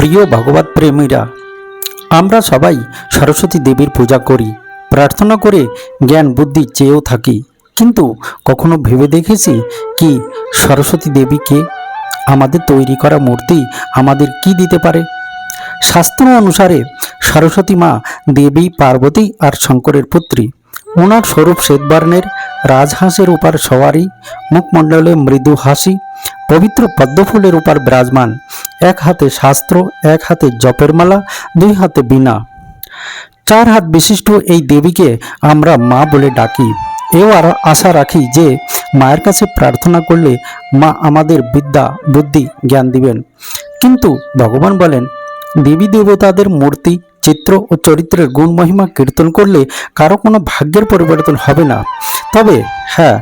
প্রিয় ভগবত প্রেমীরা, আমরা সবাই সরস্বতী দেবীর পূজা করি, প্রার্থনা করে জ্ঞান বুদ্ধি চেয়েও থাকি। কিন্তু কখনো ভেবে দেখেছি কি সরস্বতী দেবীকে আমাদের তৈরি করা মূর্তি আমাদের কি দিতে পারে? শাস্ত্র অনুসারে সরস্বতী মা দেবী পার্বতী আর শঙ্করের পুত্রী। ওনার স্বরূপ শ্বেতবর্ণের, রাজহাঁসের উপর সওয়ারি, মুখমণ্ডলে মৃদু হাসি, পবিত্র পদ্মফুলের উপর বিরাজমান। এক হাতে শাস্ত্র, এক হাতে জপের মালা, দুই হাতে বীণা। 4 হাত বিশিষ্ট এই দেবীকে আমরা মা বলে ডাকি। এও আর আশা রাখি যে মায়ের কাছে প্রার্থনা করলে মা আমাদের বিদ্যা বুদ্ধি জ্ঞান দিবেন। কিন্তু ভগবান বলেন, দেবী দেবতাদের মূর্তি, চিত্র ও চরিত্রের গুণ মহিমা কীর্তন করলে কারো কোনো ভাগ্যের পরিবর্তন হবে না। তবে হ্যাঁ,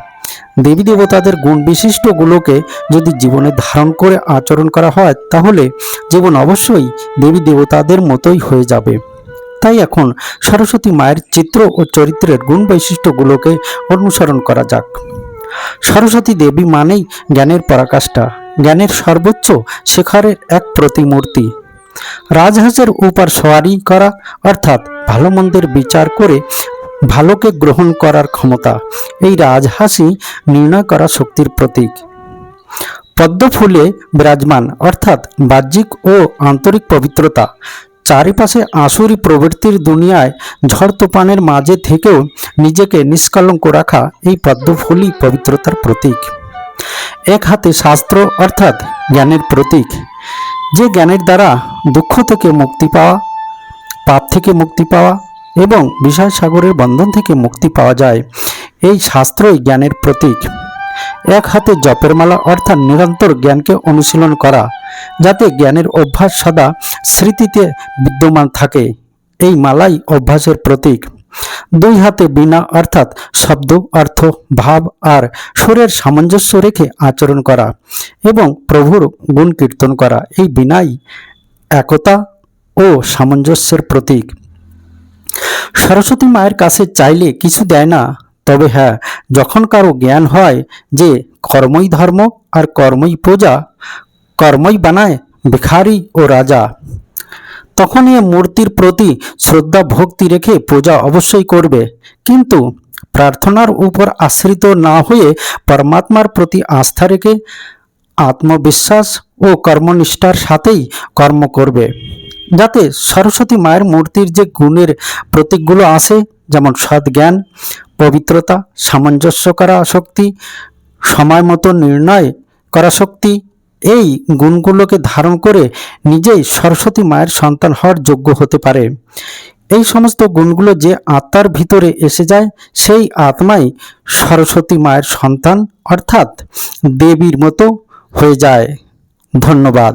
দেবী দেবতাদের গুণ বিশিষ্টগুলোকে যদি জীবনে ধারণ করে আচরণ করা হয়, তাহলে জীবন অবশ্যই দেবী দেবতাদের মতোই হয়ে যাবে। তাই এখন সরস্বতী মায়ের চিত্র ও চরিত্রের গুণ বৈশিষ্ট্যগুলোকে অনুসরণ করা যাক। সরস্বতী দেবী মানেই জ্ঞানের পরাকাষ্ঠা, জ্ঞানের সর্বোচ্চ শিখরের এক প্রতিমূর্তি। রাজহাঁসের উপর সওয়ারি করা অর্থাৎ ভালো মন্দের বিচার করে ভালোকে গ্রহণ করার ক্ষমতা। এই রাজহাঁসই নির্ণয় করা শক্তির প্রতীক। পদ্ম ফুলে বিরাজমান অর্থাৎ বাহ্যিক ও আন্তরিক পবিত্রতা। চারিপাশে আসুরি প্রবৃত্তির দুনিয়ায় ঝড় তুফানের মাঝে থেকেও নিজেকে নিষ্কলঙ্ক রাখা এই পদ্মফুলই পবিত্রতার প্রতীক। এক হাতে শাস্ত্র অর্থাৎ জ্ঞানের প্রতীক। যে জ্ঞানের দ্বারা দুঃখ থেকে মুক্তি পাওয়া, পাপ থেকে মুক্তি পাওয়া এবং বিষয় সাগরের বন্ধন থেকে মুক্তি পাওয়া যায়, এই শাস্ত্রই জ্ঞানের প্রতীক। এক হাতে জপের মালা অর্থাৎ নিরন্তর জ্ঞানকে অনুশীলন করা, যাতে জ্ঞানের অভ্যাস সদা স্মৃতিতে বিদ্যমান থাকে, এই মালাই অভ্যাসের প্রতীক। দুই হাতে বীণা অর্থাৎ শব্দ, অর্থ, ভাব আর সুরের সামঞ্জস্য রেখে আচরণ করা এবং প্রভুর গুণ কীর্তন করা, এই বীণাই একতা ও সামঞ্জস্যের প্রতীক। সরস্বতী মায়ের কাছে চাইলে কিছু দেয় না, তবে হ্যাঁ, যখন কারো জ্ঞান হয় যে কর্মই ধর্ম আর কর্মই পূজা, কর্মই বানায় ভিখারি ও রাজা, তখন এ মূর্তির প্রতি শ্রদ্ধা ভক্তি রেখে পূজা অবশ্যই করবে। কিন্তু প্রার্থনার উপর আশ্রিত না হয়ে পরমাত্মার প্রতি আস্থা রেখে আত্মবিশ্বাস ও কর্মনিষ্ঠার সাথেই কর্ম করবে, যাতে সরস্বতী মায়ের মূর্তির যে গুণের প্রতীকগুলো আছে, যেমন সৎ জ্ঞান, পবিত্রতা, সামঞ্জস্য করা শক্তি, সময় মতো নির্ণয় করা শক্তি, এই গুণগুলোকে ধারণ করে নিজেই সরস্বতী মায়ের সন্তান হওয়ার যোগ্য হতে পারে। এই সমস্ত গুণগুলো যে আত্মার ভিতরে এসে যায়, সেই আত্মাই সরস্বতী মায়ের সন্তান অর্থাৎ দেবীর মতো হয়ে যায়। ধন্যবাদ।